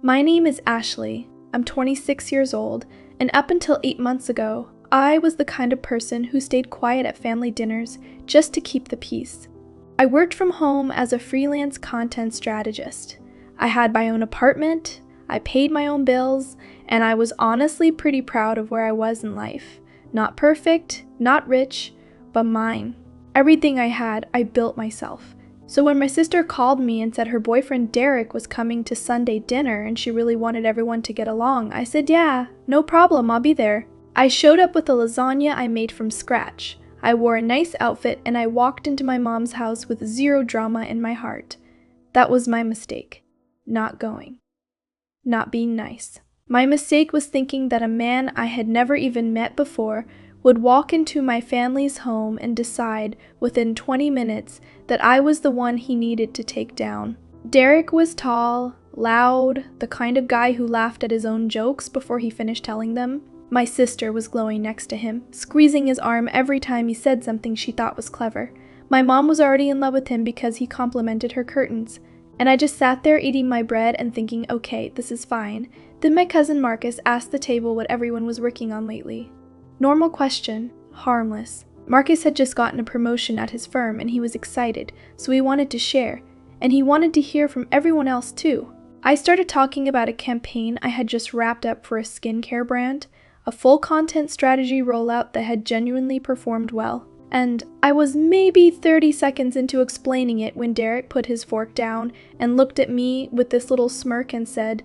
My name is Ashley. I'm 26 years old, and up until 8 months ago, I was the kind of person who stayed quiet at family dinners just to keep the peace. I worked from home as a freelance content strategist. I had my own apartment, I paid my own bills, and I was honestly pretty proud of where I was in life. Not perfect, not rich, but mine. Everything I had, I built myself. So when my sister called me and said her boyfriend Derek was coming to Sunday dinner and she really wanted everyone to get along, I said, yeah, no problem, I'll be there. I showed up with a lasagna I made from scratch. I wore a nice outfit and I walked into my mom's house with zero drama in my heart. That was my mistake. Not going. Not being nice. My mistake was thinking that a man I had never even met before would walk into my family's home and decide within 20 minutes that I was the one he needed to take down. Derek was tall, loud, the kind of guy who laughed at his own jokes before he finished telling them. My sister was glowing next to him, squeezing his arm every time he said something she thought was clever. My mom was already in love with him because he complimented her curtains. And I just sat there eating my bread and thinking, okay, this is fine. Then my cousin Marcus asked the table what everyone was working on lately. Normal question, harmless. Marcus had just gotten a promotion at his firm and he was excited, so he wanted to share. And he wanted to hear from everyone else too. I started talking about a campaign I had just wrapped up for a skincare brand, a full content strategy rollout that had genuinely performed well. And I was maybe 30 seconds into explaining it when Derek put his fork down and looked at me with this little smirk and said,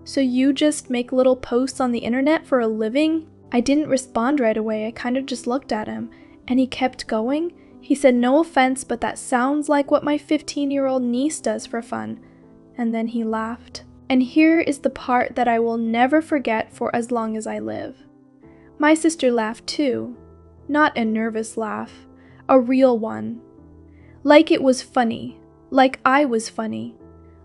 "So you just make little posts on the internet for a living?" I didn't respond right away, I kind of just looked at him, and he kept going. He said, "No offense, but that sounds like what my 15-year-old niece does for fun." And then he laughed. And here is the part that I will never forget for as long as I live. My sister laughed too. Not a nervous laugh, a real one. Like it was funny, like I was funny,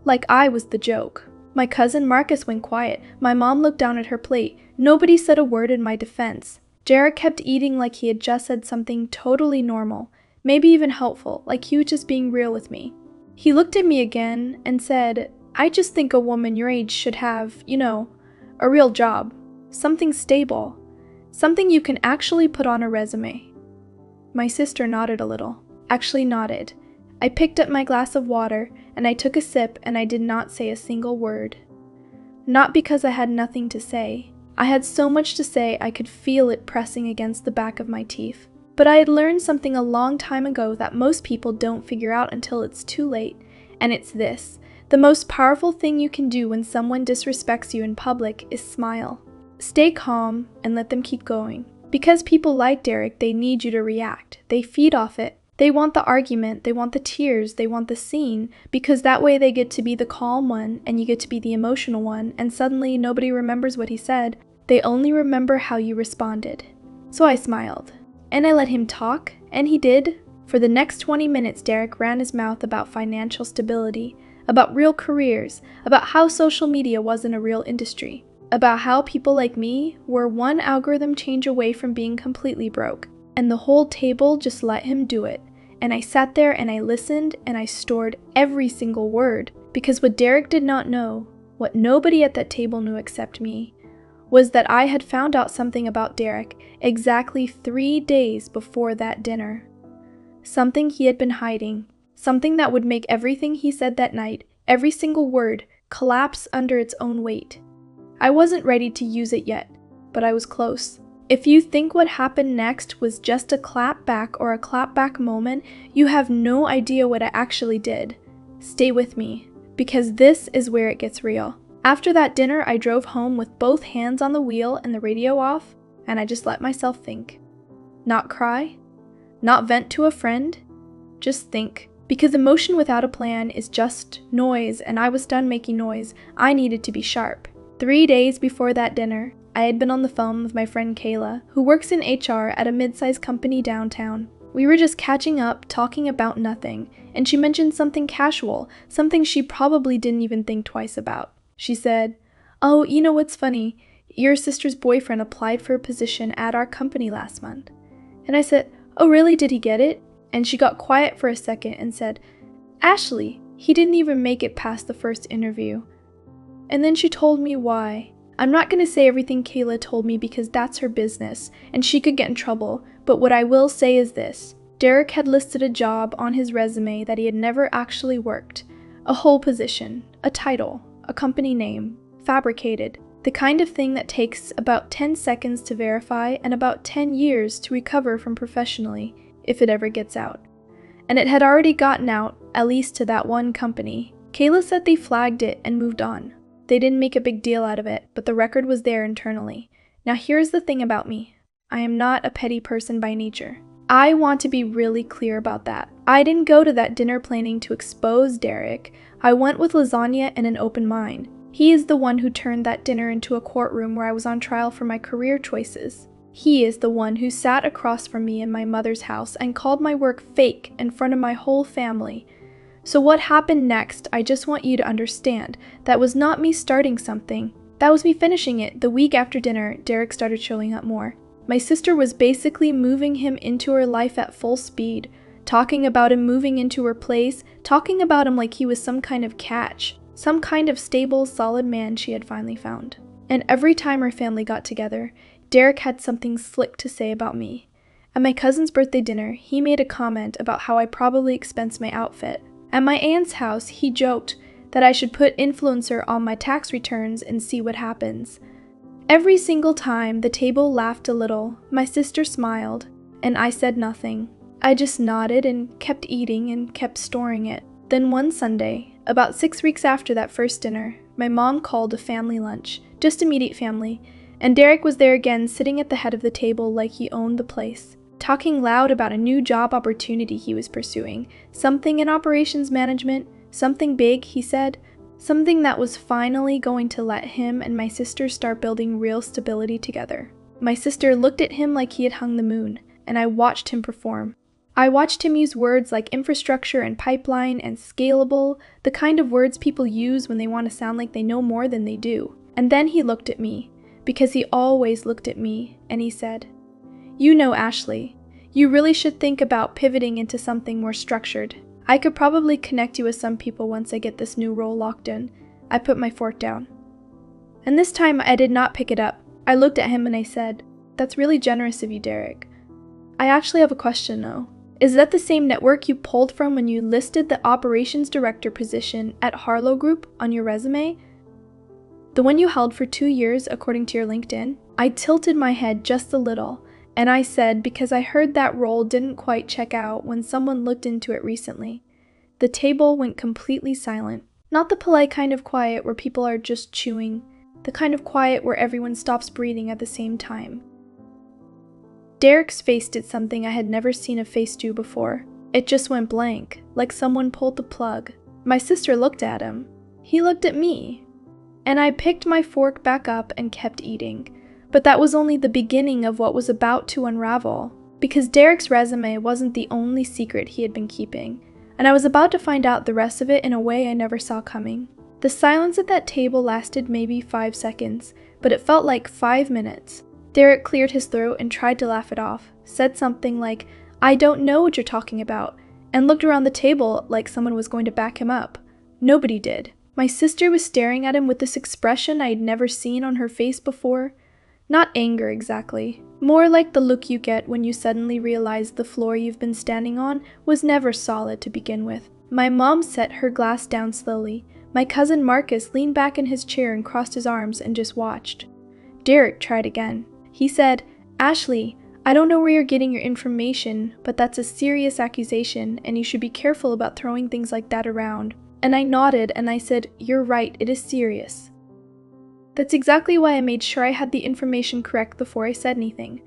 like I was the joke. My cousin Marcus went quiet. My mom looked down at her plate. Nobody said a word in my defense. Derek kept eating like he had just said something totally normal, maybe even helpful, like he was just being real with me. He looked at me again and said, "I just think a woman your age should have, a real job, something stable. Something you can actually put on a resume." My sister nodded a little. Actually nodded. I picked up my glass of water, and I took a sip, and I did not say a single word. Not because I had nothing to say. I had so much to say I could feel it pressing against the back of my teeth. But I had learned something a long time ago that most people don't figure out until it's too late, and it's this. The most powerful thing you can do when someone disrespects you in public is smile. Stay calm and let them keep going. Because people like Derek, they need you to react. They feed off it. They want the argument, they want the tears, they want the scene, because that way they get to be the calm one and you get to be the emotional one, and suddenly nobody remembers what he said. They only remember how you responded. So I smiled, and I let him talk, and he did. For the next 20 minutes, Derek ran his mouth about financial stability, about real careers, about how social media wasn't a real industry, about how people like me were one algorithm change away from being completely broke. And the whole table just let him do it. And I sat there and I listened and I stored every single word. Because what Derek did not know, what nobody at that table knew except me, was that I had found out something about Derek exactly 3 days before that dinner. Something he had been hiding. Something that would make everything he said that night, every single word, collapse under its own weight. I wasn't ready to use it yet, but I was close. If you think what happened next was just a clap back or a clap back moment, you have no idea what I actually did. Stay with me, because this is where it gets real. After that dinner, I drove home with both hands on the wheel and the radio off, and I just let myself think. Not cry, not vent to a friend, just think. Because emotion without a plan is just noise, and I was done making noise. I needed to be sharp. 3 days before that dinner, I had been on the phone with my friend Kayla, who works in HR at a mid-sized company downtown. We were just catching up, talking about nothing, and she mentioned something casual, something she probably didn't even think twice about. She said, "Oh, you know what's funny? Your sister's boyfriend applied for a position at our company last month." And I said, "Oh really, did he get it?" And she got quiet for a second and said, "Ashley, he didn't even make it past the first interview." and then she told me why. I'm not going to say everything Kayla told me because that's her business, and she could get in trouble, but what I will say is this. Derek had listed a job on his resume that he had never actually worked. A whole position, a title, a company name, fabricated. The kind of thing that takes about 10 seconds to verify and about 10 years to recover from professionally, if it ever gets out. And it had already gotten out, at least to that one company. Kayla said they flagged it and moved on. They didn't make a big deal out of it, but the record was there internally. Now here's the thing about me. I am not a petty person by nature. I want to be really clear about that. I didn't go to that dinner planning to expose Derek. I went with lasagna and an open mind. He is the one who turned that dinner into a courtroom where I was on trial for my career choices. He is the one who sat across from me in my mother's house and called my work fake in front of my whole family. So what happened next, I just want you to understand, that was not me starting something. That was me finishing it. The week after dinner, Derek started showing up more. My sister was basically moving him into her life at full speed, talking about him moving into her place, talking about him like he was some kind of catch, some kind of stable, solid man she had finally found. And every time her family got together, Derek had something slick to say about me. At my cousin's birthday dinner, he made a comment about how I probably expensed my outfit. At my aunt's house, he joked that I should put influencer on my tax returns and see what happens. Every single time, the table laughed a little, my sister smiled, and I said nothing. I just nodded and kept eating and kept storing it. Then one Sunday, about 6 weeks after that first dinner, my mom called a family lunch, just immediate family, and Derek was there again sitting at the head of the table like he owned the place, talking loud about a new job opportunity he was pursuing, something in operations management, something big, he said, something that was finally going to let him and my sister start building real stability together. My sister looked at him like he had hung the moon, and I watched him perform. I watched him use words like infrastructure and pipeline and scalable, the kind of words people use when they want to sound like they know more than they do. And then he looked at me, because he always looked at me, and he said, "You know, Ashley, you really should think about pivoting into something more structured. I could probably connect you with some people once I get this new role locked in." I put my fork down. And this time I did not pick it up. I looked at him and I said, "That's really generous of you, Derek. I actually have a question though. Is that the same network you pulled from when you listed the operations director position at Harlow Group on your resume? The one you held for 2 years according to your LinkedIn?" I tilted my head just a little, and I said because I heard that role didn't quite check out when someone looked into it recently. The table went completely silent. Not the polite kind of quiet where people are just chewing, the kind of quiet where everyone stops breathing at the same time. Derek's face did something I had never seen a face do before. It just went blank, like someone pulled the plug. My sister looked at him. He looked at me. And I picked my fork back up and kept eating. But that was only the beginning of what was about to unravel, because Derek's resume wasn't the only secret he had been keeping, and I was about to find out the rest of it in a way I never saw coming. The silence at that table lasted maybe 5 seconds, but it felt like 5 minutes. Derek cleared his throat and tried to laugh it off, said something like, "I don't know what you're talking about," and looked around the table like someone was going to back him up. Nobody did. My sister was staring at him with this expression I had never seen on her face before. Not anger exactly, more like the look you get when you suddenly realize the floor you've been standing on was never solid to begin with. My mom set her glass down slowly. My cousin Marcus leaned back in his chair and crossed his arms and just watched. Derek tried again. He said, "Ashley, I don't know where you're getting your information, but that's a serious accusation and you should be careful about throwing things like that around." And I nodded and I said, "You're right, it is serious." That's exactly why I made sure I had the information correct before I said anything.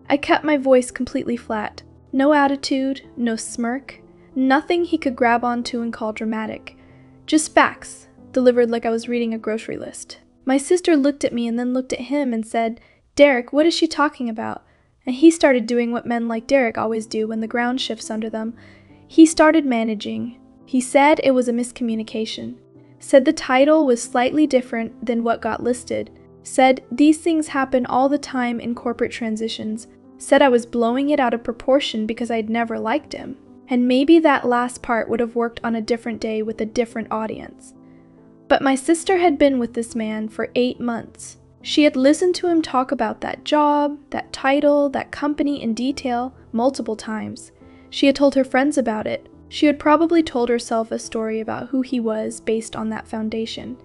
I kept my voice completely flat. No attitude, no smirk, nothing he could grab onto and call dramatic. Just facts, delivered like I was reading a grocery list. My sister looked at me and then looked at him and said, "Derek, what is she talking about?" And he started doing what men like Derek always do when the ground shifts under them. He started managing. He said it was a miscommunication. Said the title was slightly different than what got listed. Said these things happen all the time in corporate transitions. Said I was blowing it out of proportion because I'd never liked him. And maybe that last part would have worked on a different day with a different audience. But my sister had been with this man for 8 months. She had listened to him talk about that job, that title, that company in detail multiple times. She had told her friends about it. She had probably told herself a story about who he was based on that foundation.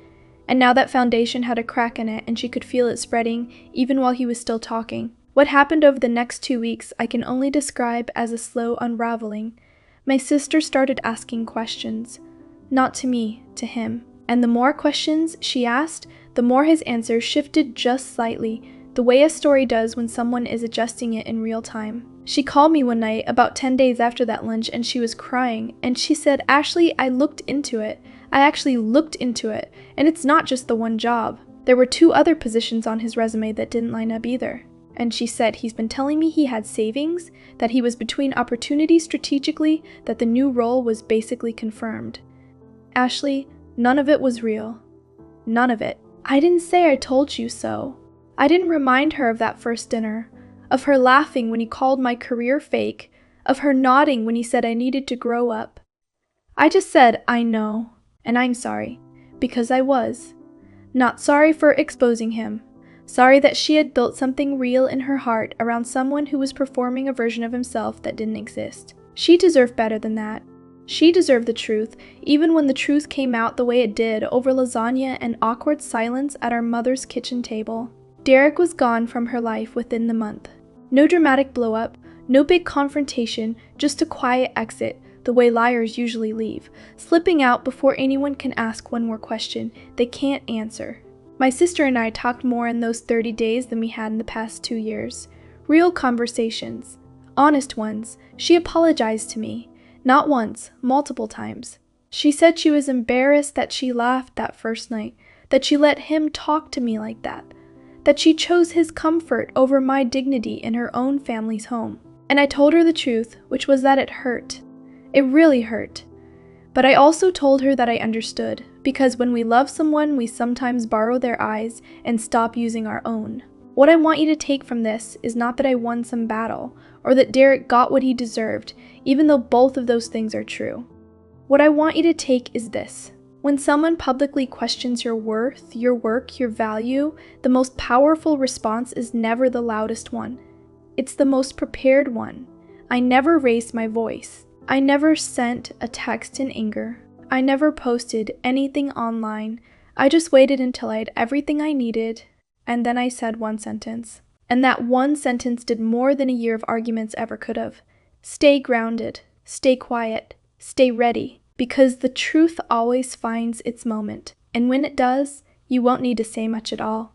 And now that foundation had a crack in it and she could feel it spreading even while he was still talking. What happened over the next 2 weeks I can only describe as a slow unraveling. My sister started asking questions. Not to me, to him. And the more questions she asked, the more his answers shifted just slightly, the way a story does when someone is adjusting it in real time. She called me one night about 10 days after that lunch and she was crying, and she said, "Ashley, I looked into it. I actually looked into it, and it's not just the one job. There were 2 other positions on his resume that didn't line up either." And she said, "He's been telling me he had savings, that he was between opportunities strategically, that the new role was basically confirmed." Ashley, none of it was real. None of it. I didn't say I told you so. I didn't remind her of that first dinner, of her laughing when he called my career fake, of her nodding when he said I needed to grow up. I just said, "I know, and I'm sorry," because I was. Not sorry for exposing him. Sorry that she had built something real in her heart around someone who was performing a version of himself that didn't exist. She deserved better than that. She deserved the truth, even when the truth came out the way it did over lasagna and awkward silence at our mother's kitchen table. Derek was gone from her life within the month. No dramatic blow-up, no big confrontation, just a quiet exit, the way liars usually leave, slipping out before anyone can ask one more question they can't answer. My sister and I talked more in those 30 days than we had in the past 2 years. Real conversations. Honest ones. She apologized to me. Not once, multiple times. She said she was embarrassed that she laughed that first night, that she let him talk to me like that she chose his comfort over my dignity in her own family's home. And I told her the truth, which was that it hurt. It really hurt. But I also told her that I understood, because when we love someone, we sometimes borrow their eyes and stop using our own. What I want you to take from this is not that I won some battle, or that Derek got what he deserved, even though both of those things are true. What I want you to take is this. When someone publicly questions your worth, your work, your value, the most powerful response is never the loudest one. It's the most prepared one. I never raised my voice. I never sent a text in anger. I never posted anything online. I just waited until I had everything I needed, and then I said one sentence. And that one sentence did more than a year of arguments ever could have. Stay grounded. Stay quiet. Stay ready. Because the truth always finds its moment. And when it does, you won't need to say much at all.